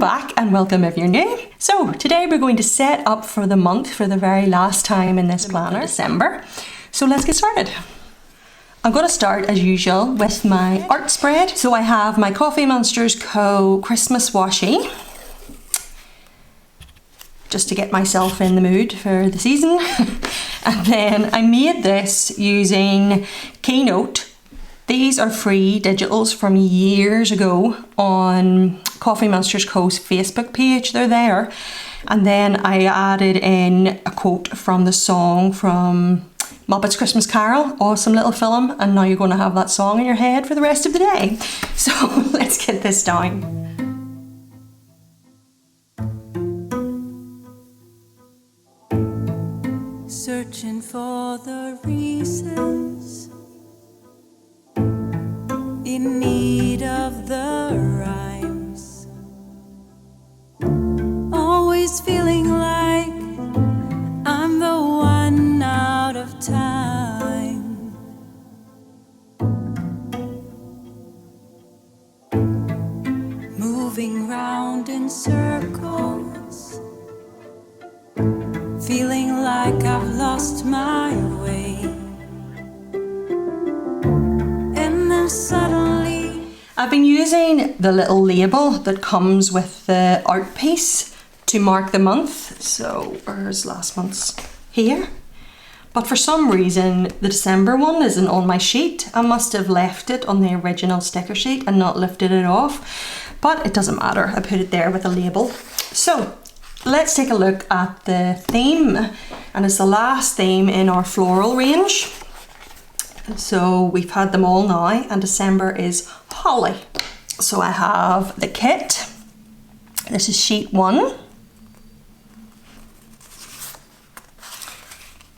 back and welcome if you're new. So today we're going to set up for the month for the very last time in this planner, December. So let's get started. I'm going to start as usual with my art spread. So I have my Coffee Monsters Co. Christmas washi, just to get myself in the mood for the season. And then I made this using Keynote. These are free digitals from years ago on Coffee Monsters Co.'s Facebook page. They're there. And then I added in a quote from the song from Muppets Christmas Carol. Awesome little film. And now you're going to have that song in your head for the rest of the day. So let's get this down. Searching for the reasons, in need of the rhymes, always feeling like I'm the one out of time, moving round in circles, feeling like I've lost my way. And then suddenly I've been using the little label that comes with the art piece to mark the month. So where's last month's? Here. But for some reason the December one isn't on my sheet. I must have left it on the original sticker sheet and not lifted it off. But it doesn't matter. I put it there with a label. So let's take a look at the theme, and it's the last theme in our floral range. So we've had them all now, and December is holly. So I have the kit. This is sheet 1,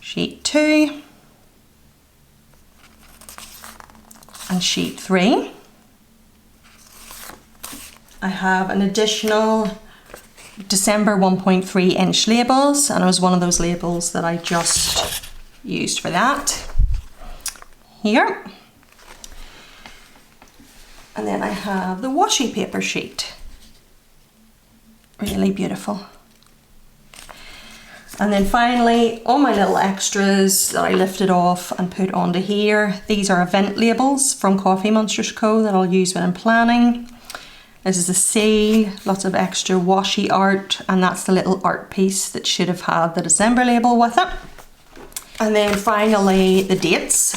sheet 2, and sheet 3. I have an additional December 1.3 inch labels, and it was one of those labels that I just used for that here. And then I have the washi paper sheet, really beautiful. And then finally all my little extras that I lifted off and put onto here. These are event labels from Coffee Monsters Co. that I'll use when I'm planning. This is a seal, lots of extra washi art, and that's the little art piece that should have had the December label with it. And then finally the dates.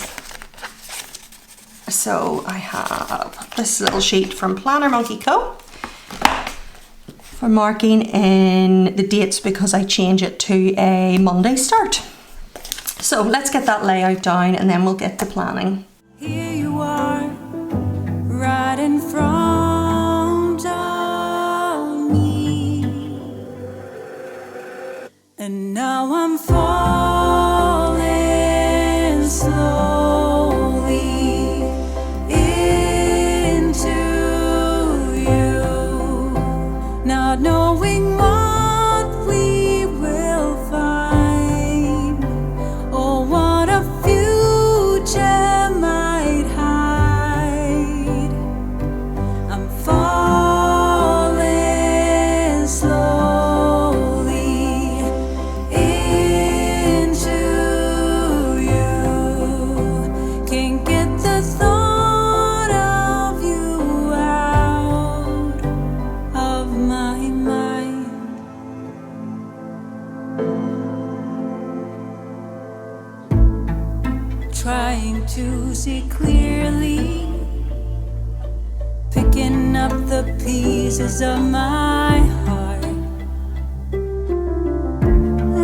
So I have this little sheet from Planner Monkey Co. for marking in the dates because I change it to a Monday start. So let's get that layout down and then we'll get to planning. here you are, right in front of me, and now I'm falling slowly into you, not knowing what we will find, or what a future might hide. I'm falling slowly into you. Can't get the thought of you out of my mind. Trying to see clearly, picking up the pieces of my heart.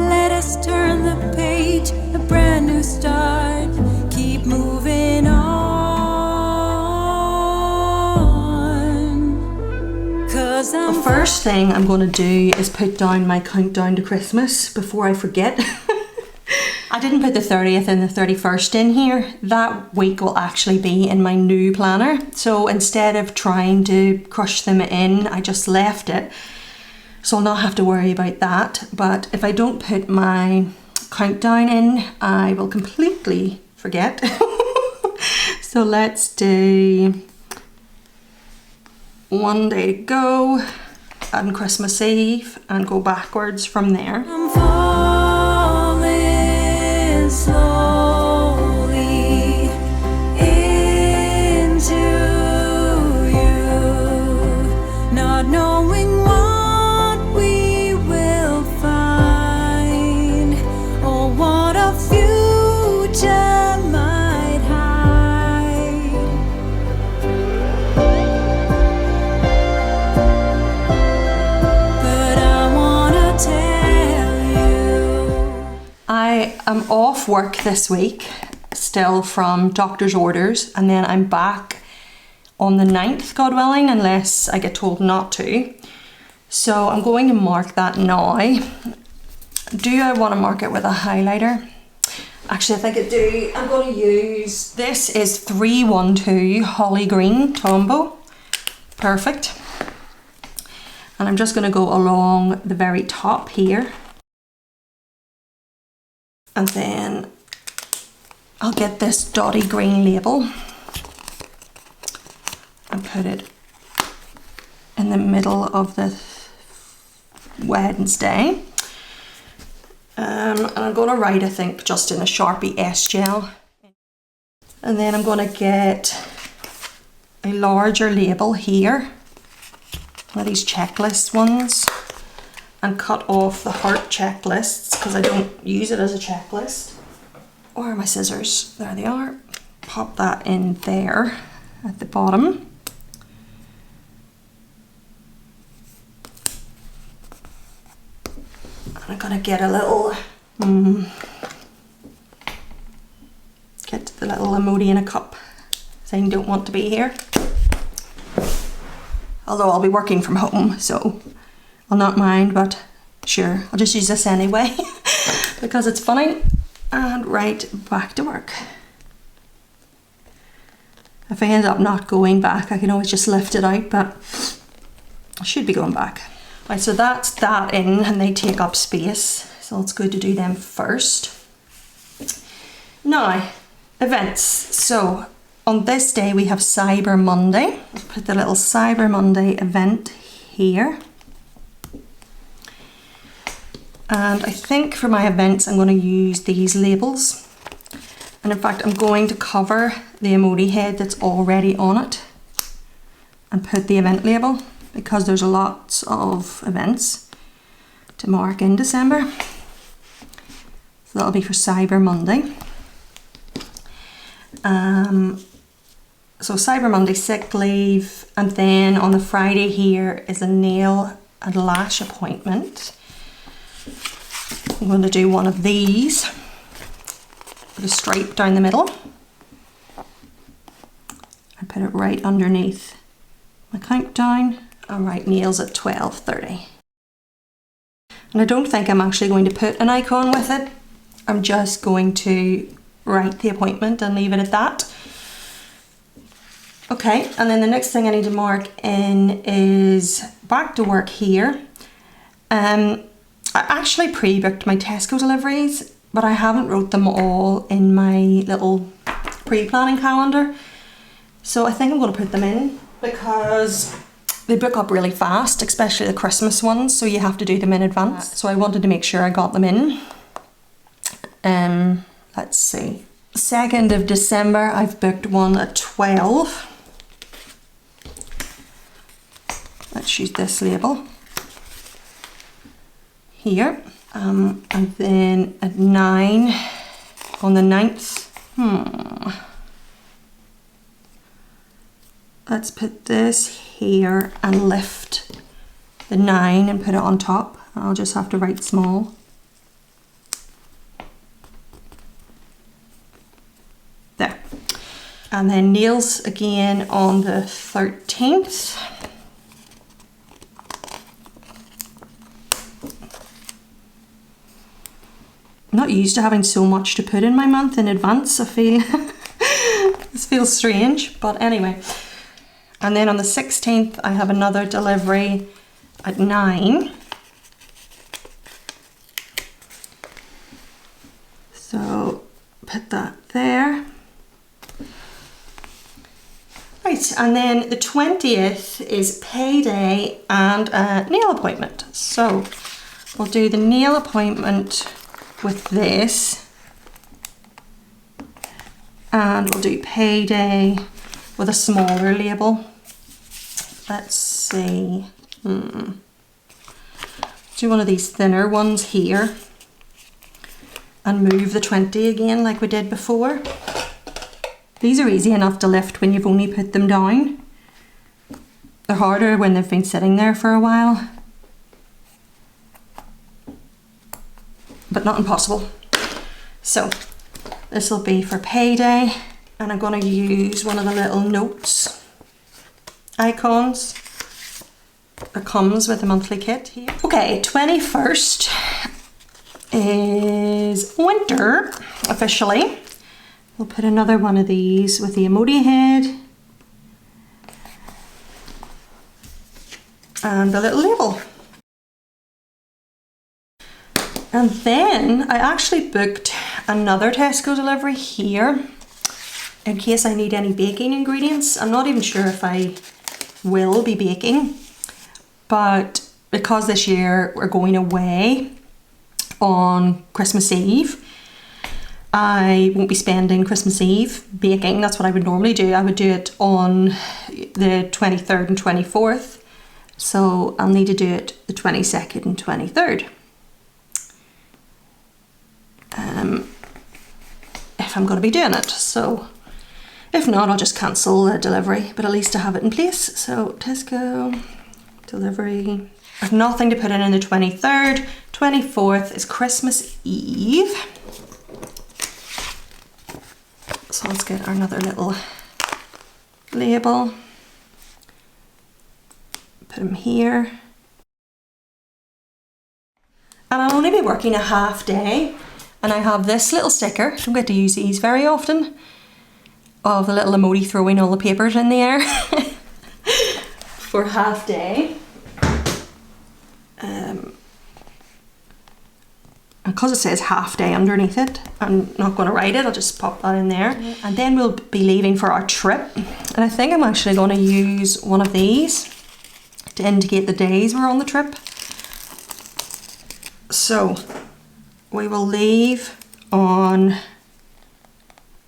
Let us turn the page, a brand new start. Keep moving on, 'cause The I'm first thing I'm going to do is put down my countdown to Christmas before I forget. I didn't put the 30th and the 31st in here. That week will actually be in my new planner. So instead of trying to crush them in, I just left it. So I'll not have to worry about that. But if I don't put my countdown in, I will completely forget. So let's do 1 day to go. and Christmas Eve and go backwards from there. I'm falling slowly into you, not knowing what we will find or what a future might hide. But I wanna tell you, I am off work this week, still from doctor's orders, and then I'm back on the 9th, God willing, unless I get told not to. So I'm going to mark that now. Do I want to mark it with a highlighter? Actually, I think I do. I'm going to use, this is 312 Holly Green Tombow. Perfect. And I'm just going to go along the very top here. And then I'll get this dotty green label and put it in the middle of the Wednesday. And I'm going to write, I think, just in a Sharpie S gel. And then I'm going to get a larger label here, one of these checklist ones, and cut off the heart checklists because I don't use it as a checklist. Where are my scissors? There they are. Pop that in there at the bottom. I'm gonna get a little, get the little emoji in a cup saying don't want to be here. Although I'll be working from home, so I'll not mind, but sure, I'll just use this anyway because it's funny. And right, back to work. If I end up not going back, I can always just lift it out, but I should be going back. Right, so that's that in, and they take up space, so it's good to do them first. Now, events. So on this day we have Cyber Monday. I'll put the little Cyber Monday event here. And I think for my events I'm going to use these labels. And in fact I'm going to cover the emoji head that's already on it and put the event label, because there's lots of events to mark in December. So that'll be for Cyber Monday. So Cyber Monday, sick leave, and then on the Friday here is a nail and lash appointment. I'm going to do one of these with a stripe down the middle and put it right underneath my countdown. I'll write nails at 12:30. And I don't think I'm actually going to put an icon with it. I'm just going to write the appointment and leave it at that. Okay, and then the next thing I need to mark in is back to work here. I actually pre-booked my Tesco deliveries, but I haven't wrote them all in my little pre-planning calendar. So I think I'm going to put them in because they book up really fast, especially the Christmas ones, so you have to do them in advance. So I wanted to make sure I got them in. Let's see. 2nd of December, I've booked one at 12. Let's use this label here. And then at 9 on the 9th. Let's put this here and lift the 9 and put it on top. I'll just have to write small. There. And then nails again on the 13th. I'm not used to having so much to put in my month in advance. I feel this feels strange, but anyway. And then on the 16th, I have another delivery at 9. So put that there. Right, right, and then the 20th is payday and a nail appointment. So we'll do the nail appointment with this, and we'll do payday with a smaller label. Let's see. Do one of these thinner ones here and move the 20 again like we did before. These are easy enough to lift when you've only put them down. They're harder when they've been sitting there for a while, but not impossible. So this will be for payday, and I'm going to use one of the little notes icons that comes with a monthly kit here. Okay, 21st is winter officially. We'll put another one of these with the emoji head and the little label. And then I actually booked another Tesco delivery here in case I need any baking ingredients. I'm not even sure if I will be baking, but because this year we're going away on Christmas Eve, I won't be spending Christmas Eve baking. That's what I would normally do. I would do it on the 23rd and 24th. So I'll need to do it the 22nd and 23rd. If I'm going to be doing it. So if not, I'll just cancel the delivery, but at least I have it in place. So Tesco delivery. I have nothing to put in the 23rd. 24th is Christmas Eve. So let's get another little label. Put them here. And I'll only be working a half day, and I have this little sticker, I don't get to use these very often, of the little emoji throwing all the papers in the air for half day. Because it says half day underneath it, I'm not going to write it, I'll just pop that in there. And then we'll be leaving for our trip, and I think I'm actually going to use one of these to indicate the days we're on the trip. So we will leave on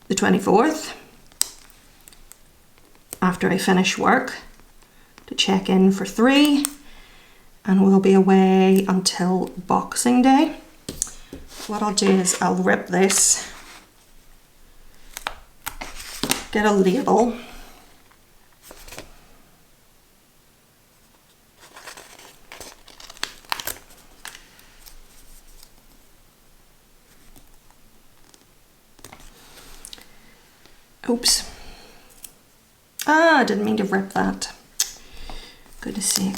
the 24th after I finish work to check in for 3, and we'll be away until Boxing Day. What I'll do is I'll rip this, get a label, oops, I didn't mean to rip that, goodness sake.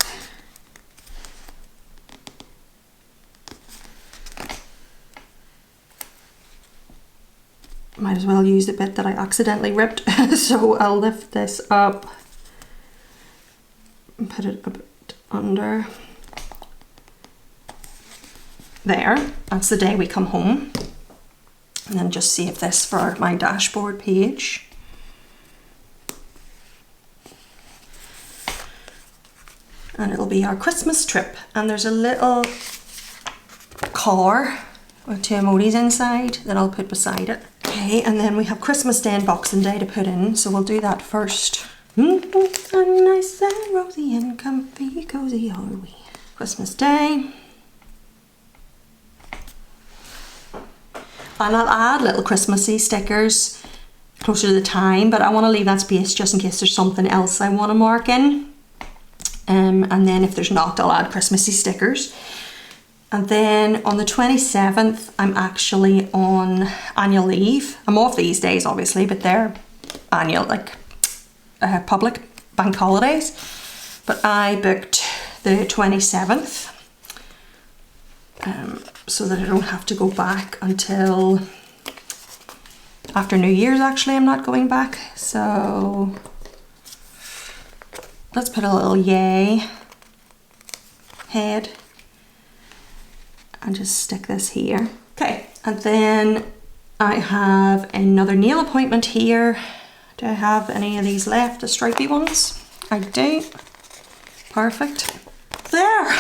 Might as well use the bit that I accidentally ripped. So I'll lift this up and put it a bit under there. That's the day we come home. And then just save this for my dashboard page. And it'll be our Christmas trip. And there's a little car with 2 emojis inside that I'll put beside it. Okay, and then we have Christmas Day and Boxing Day to put in, so we'll do that first. Nice and rosy and comfy, cozy are we. Christmas Day. And I'll add little Christmassy stickers closer to the time, but I want to leave that space just in case there's something else I want to mark in. And then if there's not, I'll add Christmassy stickers. And then on the 27th, I'm actually on annual leave. I'm off these days, obviously, but they're annual, like public bank holidays. But I booked the 27th so that I don't have to go back until after New Year's. Actually, I'm not going back. So let's put a little yay head and just stick this here. Okay, and then I have another nail appointment here Do I have any of these left, the stripy ones? I do. Perfect. There.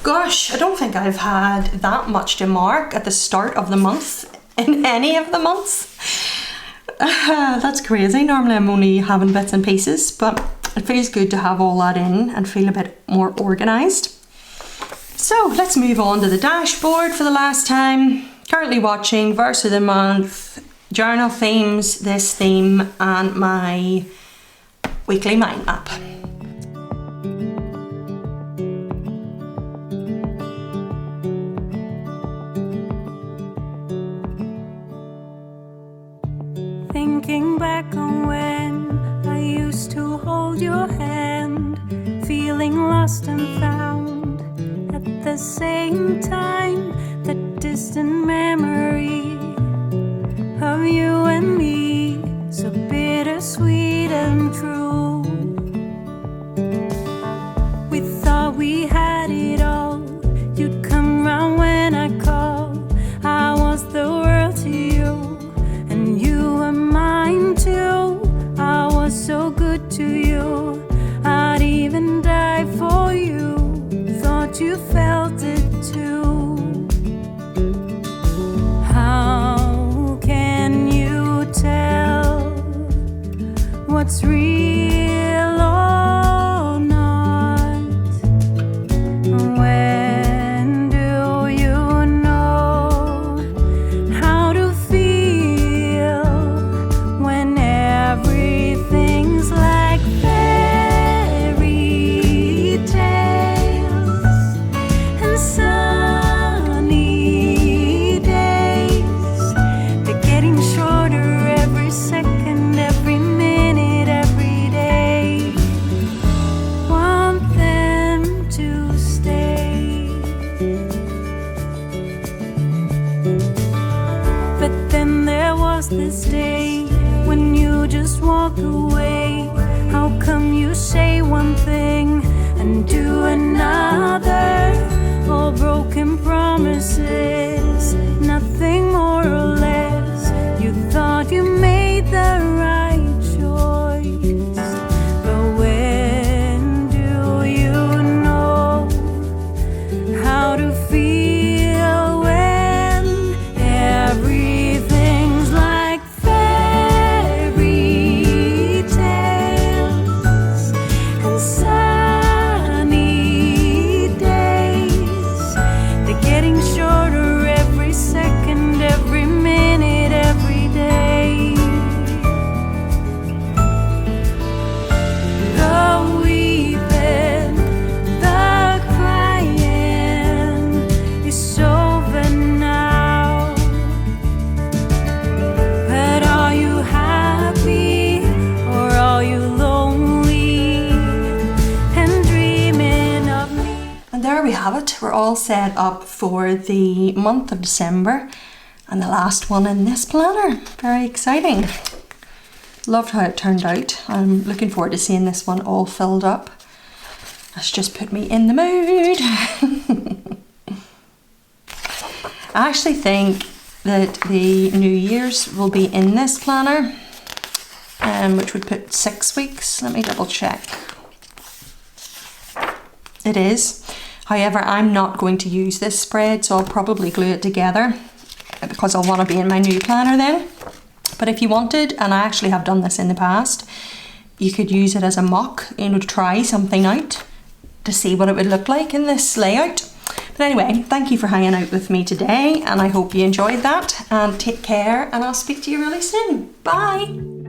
Gosh, I don't think I've had that much to mark at the start of the month in any of the months. That's crazy. Normally I'm only having bits and pieces, but it feels good to have all that in and feel a bit more organised. So let's move on to the dashboard for the last time. Currently watching Verse of the Month, Journal Themes, this theme, and my weekly mind map. Thinking back on when I used to hold your hand, feeling lost and found at the same time. That distant memory of you and me, so bittersweet and true. We thought we had it all. You'd come round when I called. I was the world to you, and you were mine too. I was so good to you, I'd even die for you. Thought you felt it too. How can you tell what's real or not? When do you know how to feel when everything's like fairy tales and sunny days? They're getting shorter every second, every minute, every day. Want them to stay. But then there was this day when you just walked away. How come you say one thing and do another? All broken promises, nothing more or less. You thought you made the right choice, but when do you know how to feel when everything's like fairy tales and sunny days? They're getting shorter every second, every minute, every day. The weeping, the crying is over now. But are you happy or are you lonely and dreaming of me? And there we have it. We're all set up for the month of December and the last one in this planner. Very exciting. Loved how it turned out. I'm looking forward to seeing this one all filled up. That's just put me in the mood. I actually think that the New Year's will be in this planner, which would put 6 weeks. Let me double check. It is. However, I'm not going to use this spread, so I'll probably glue it together because I'll want to be in my new planner then. But if you wanted, and I actually have done this in the past, you could use it as a mock, to try something out to see what it would look like in this layout. But anyway, thank you for hanging out with me today, and I hope you enjoyed that, and take care, and I'll speak to you really soon. Bye!